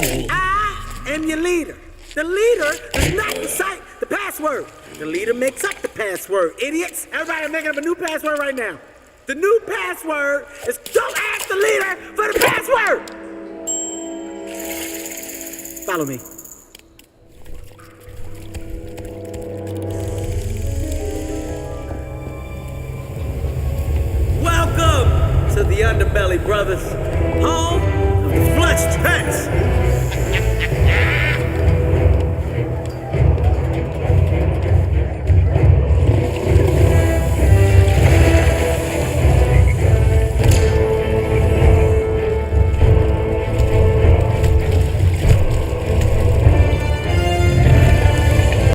me. I am your leader. The leader does not recite the password. The leader makes up the password, idiots. Everybody making up a new password right now. The new password is don't ask the leader for the password. Follow me. Welcome to the Underbelly, brothers.